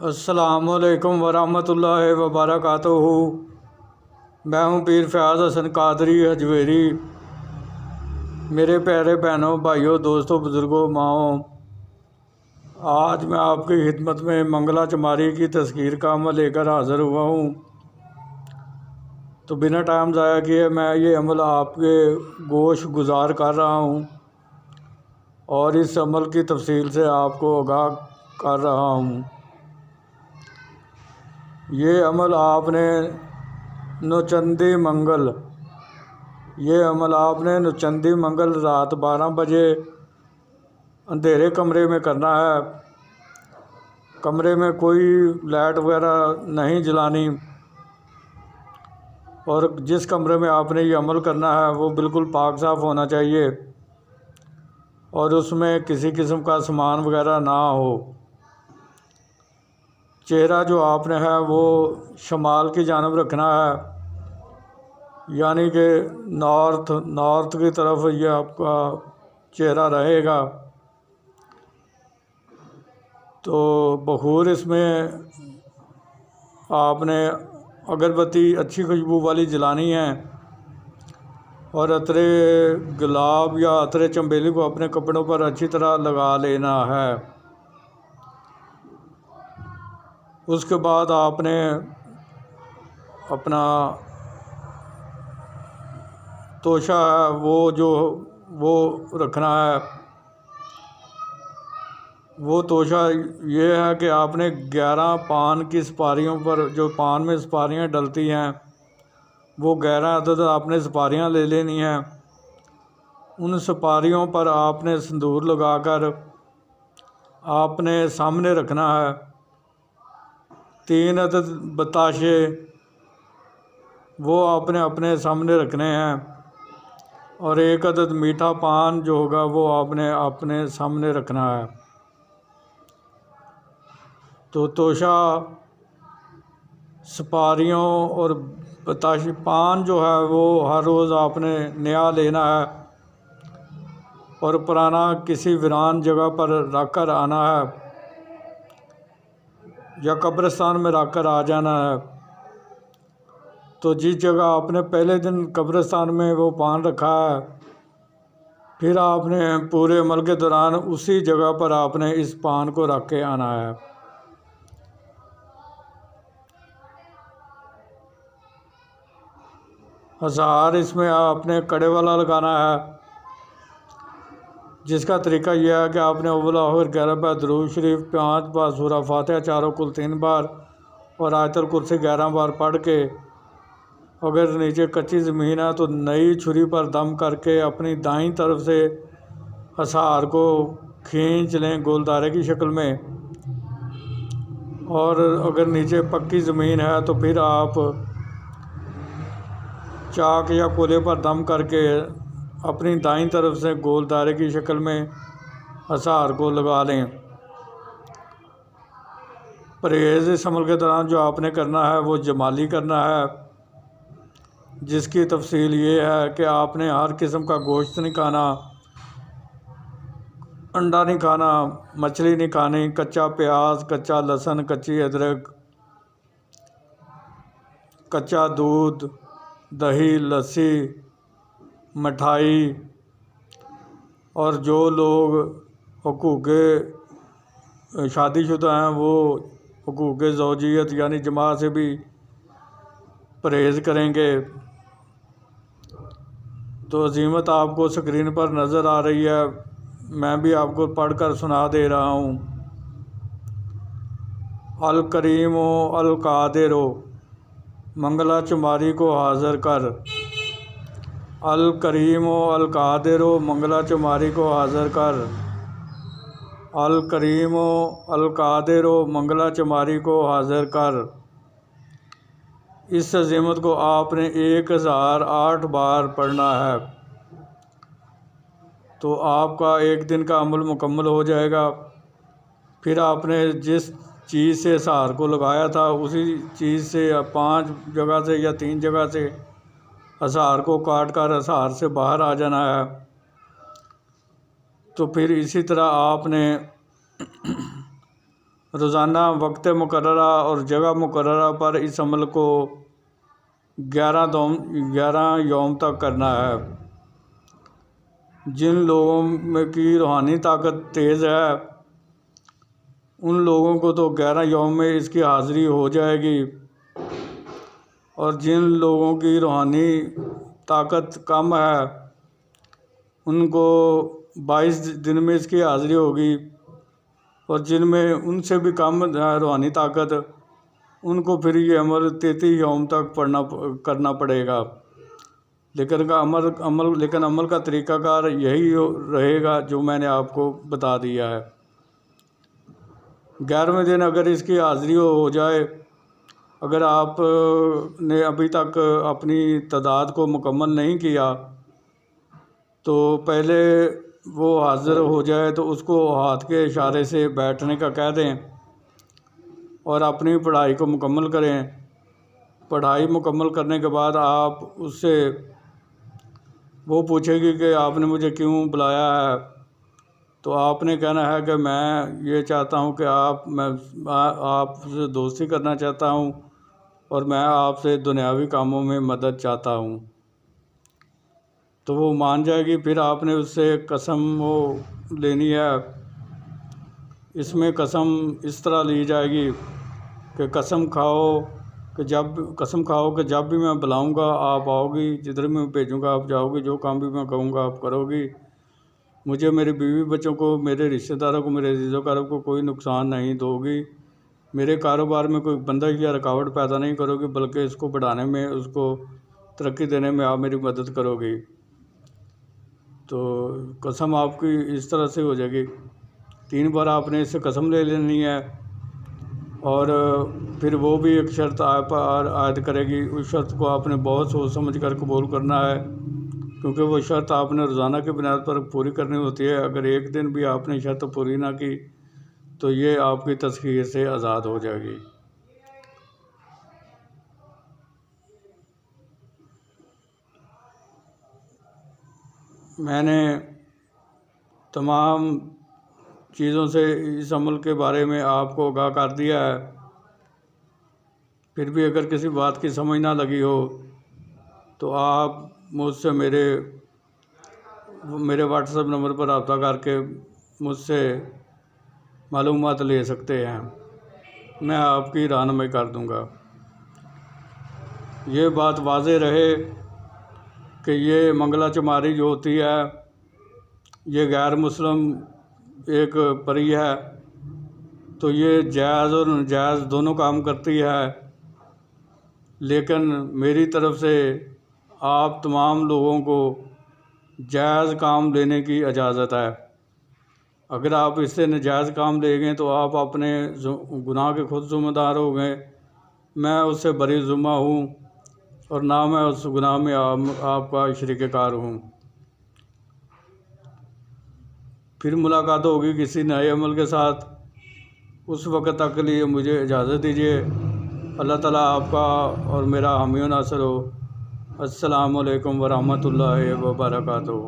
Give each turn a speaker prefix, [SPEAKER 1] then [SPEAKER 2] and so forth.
[SPEAKER 1] السلام علیکم ورحمۃ اللہ وبرکاتہ۔ میں ہوں پیر فیاض حسن قادری حجویری۔ میرے پیارے بہنوں، بھائیوں، دوستوں، بزرگوں، ماؤں، آج میں آپ کی خدمت میں منگلا چماری کی تذکیر کا عمل لے کر حاضر ہوا ہوں۔ تو بنا ٹائم ضائع کیے میں یہ عمل آپ کے گوش گزار کر رہا ہوں اور اس عمل کی تفصیل سے آپ کو آگاہ کر رہا ہوں۔ یہ عمل آپ نے نوچندی منگل رات 12 بجے اندھیرے کمرے میں کرنا ہے۔ کمرے میں کوئی لائٹ وغیرہ نہیں جلانی، اور جس کمرے میں آپ نے یہ عمل کرنا ہے وہ بالکل پاک صاف ہونا چاہیے اور اس میں کسی قسم کا سامان وغیرہ نہ ہو۔ چہرہ جو آپ نے ہے وہ شمال کی جانب رکھنا ہے، یعنی کہ نارتھ کی طرف یہ آپ کا چہرہ رہے گا۔ تو بخور اس میں آپ نے اگربتی اچھی خوشبو والی جلانی ہے، اور عطر گلاب یا عطر چنبیلی کو اپنے کپڑوں پر اچھی طرح لگا لینا ہے۔ اس کے بعد آپ نے اپنا توشہ ہے وہ رکھنا ہے۔ وہ توشہ یہ ہے کہ آپ نے 11 پان کی سپاریوں پر، جو پان میں سپاریاں ڈلتی ہیں، وہ 11 عدد آپ نے سپاریاں لے لینی ہیں۔ ان سپاریوں پر آپ نے سندور لگا کر آپ نے سامنے رکھنا ہے۔ 3 عدد بتاشے وہ آپ نے اپنے سامنے رکھنے ہیں، اور 1 عدد میٹھا پان جو ہوگا وہ آپ نے اپنے سامنے رکھنا ہے۔ تو توشہ، سپاریوں اور بتاشی، پان جو ہے وہ ہر روز آپ نے نیا لینا ہے اور پرانا کسی ویران جگہ پر رکھ کر آنا ہے، یا قبرستان میں رکھ کر آ جانا ہے۔ تو جس جگہ آپ نے پہلے دن قبرستان میں وہ پان رکھا ہے، پھر آپ نے پورے عمل کے دوران اسی جگہ پر آپ نے اس پان کو رکھ کے آنا ہے۔ ہزار اس میں آپ نے کڑے والا لگانا ہے، جس کا طریقہ یہ ہے کہ آپ نے اول آخر 11 بار درود شریف، 5 بار سورہ فاتحہ چاروں کل 3 بار اور آیت الکرسی 11 بار پڑھ کے، اگر نیچے کچی زمین ہے تو نئی چھری پر دم کر کے اپنی دائیں طرف سے ہسار کو کھینچ لیں گول دائرے کی شکل میں، اور اگر نیچے پکی زمین ہے تو پھر آپ چاک یا کولے پر دم کر کے اپنی دائیں طرف سے گول دائرے کی شکل میں ہسار کو لگا لیں۔ پرہیز اس عمل کے دوران جو آپ نے کرنا ہے وہ جمالی کرنا ہے، جس کی تفصیل یہ ہے کہ آپ نے ہر قسم کا گوشت نہیں کھانا، انڈا نہیں کھانا، مچھلی نہیں کھانی، کچا پیاز، کچا لہسن، کچی ادرک، کچا دودھ، دہی، لسی، مٹھائی، اور جو لوگ حقوق شادی شدہ ہیں وہ حقوق زوجیت یعنی جماع سے بھی پرہیز کریں گے۔ تو عزیمت آپ کو اسکرین پر نظر آ رہی ہے، میں بھی آپ کو پڑھ کر سنا دے رہا ہوں۔ الکریم و القادر منگلا چماری کو حاضر کر، الکریم و القادر منگلا چماری کو حاضر کر، الکریم و القادر منگلا چماری کو حاضر کر۔ اس عزیمت کو آپ نے 1008 بار پڑھنا ہے، تو آپ کا ایک دن کا عمل مکمل ہو جائے گا۔ پھر آپ نے جس چیز سے ہسار کو لگایا تھا اسی چیز سے 5 جگہ سے یا 3 جگہ سے ہسار کو کاٹ کر ہسار سے باہر آ جانا ہے۔ تو پھر اسی طرح آپ نے روزانہ وقت مقررہ اور جگہ مقررہ پر اس عمل کو 11 یوم تک کرنا ہے۔ جن لوگوں میں کی روحانی طاقت تیز ہے ان لوگوں کو تو 11 یوم میں اس کی حاضری ہو جائے گی، اور جن لوگوں کی روحانی طاقت کم ہے ان کو 22 دن میں اس کی حاضری ہوگی، اور جن میں ان سے بھی کم ہے روحانی طاقت ان کو پھر یہ عمل 33 یوم تک کرنا پڑے گا۔ لیکن عمل کا طریقہ کار یہی رہے گا جو میں نے آپ کو بتا دیا ہے۔ 11ویں دن اگر اس کی حاضری ہو جائے، اگر آپ نے ابھی تک اپنی تعداد کو مکمل نہیں کیا تو پہلے وہ حاضر ہو جائے تو اس کو ہاتھ کے اشارے سے بیٹھنے کا کہہ دیں اور اپنی پڑھائی کو مکمل کریں۔ پڑھائی مکمل کرنے کے بعد آپ اس سے وہ پوچھے گی کہ آپ نے مجھے کیوں بلایا ہے، تو آپ نے کہنا ہے کہ میں یہ چاہتا ہوں کہ آپ سے دوستی کرنا چاہتا ہوں اور میں آپ سے دنیاوی کاموں میں مدد چاہتا ہوں، تو وہ مان جائے گی۔ پھر آپ نے اس سے قسم وہ لینی ہے۔ اس میں قسم اس طرح لی جائے گی کہ قسم کھاؤ کہ جب بھی میں بلاؤں گا آپ آؤ گی، جدھر میں بھیجوں گا آپ جاؤ گی، جو کام بھی میں کہوں گا آپ کرو گی، مجھے میری بیوی بچوں کو، میرے رشتہ داروں کو، میرے عزیز و اقارب کو کوئی نقصان نہیں دو گی، میرے کاروبار میں کوئی بندش یا رکاوٹ پیدا نہیں کرو گی، بلکہ اس کو بڑھانے میں، اس کو ترقی دینے میں آپ میری مدد کرو گی۔ تو قسم آپ کی اس طرح سے ہو جائے گی۔ 3 بار آپ نے اس سے قسم لے لینی ہے، اور پھر وہ بھی ایک شرط آپ پر عائد کرے گی۔ اس شرط کو آپ نے بہت سوچ سمجھ کر قبول کرنا ہے، کیونکہ وہ شرط آپ نے روزانہ کی بنیاد پر پوری کرنی ہوتی ہے۔ اگر ایک دن بھی آپ نے شرط پوری نہ کی تو یہ آپ کی تسخیر سے آزاد ہو جائے گی۔ میں نے تمام چیزوں سے اس عمل کے بارے میں آپ کو آگاہ کر دیا ہے، پھر بھی اگر کسی بات کی سمجھ نہ لگی ہو تو آپ مجھ سے میرے واٹس ایپ نمبر پر رابطہ کر کے مجھ سے معلومات لے سکتے ہیں، میں آپ کی رہنمائی کر دوں گا۔ یہ بات واضح رہے کہ یہ منگلا چماری جو ہوتی ہے یہ غیر مسلم ایک پری ہے، تو یہ جائز اور ناجائز دونوں کام کرتی ہے، لیکن میری طرف سے آپ تمام لوگوں کو جائز کام لینے کی اجازت ہے۔ اگر آپ اس سے ناجائز کام لے گئے تو آپ اپنے گناہ کے خود ذمہ دار ہو گئے، میں اس سے بری ذمہ ہوں اور نہ میں اس گناہ میں آپ کا شریک کار ہوں۔ پھر ملاقات ہوگی کسی نئے عمل کے ساتھ، اس وقت تک کے لیے مجھے اجازت دیجیے۔ اللہ تعالیٰ آپ کا اور میرا حامی و ناصر ہو۔ السلام علیکم ورحمۃ اللہ وبرکاتہ۔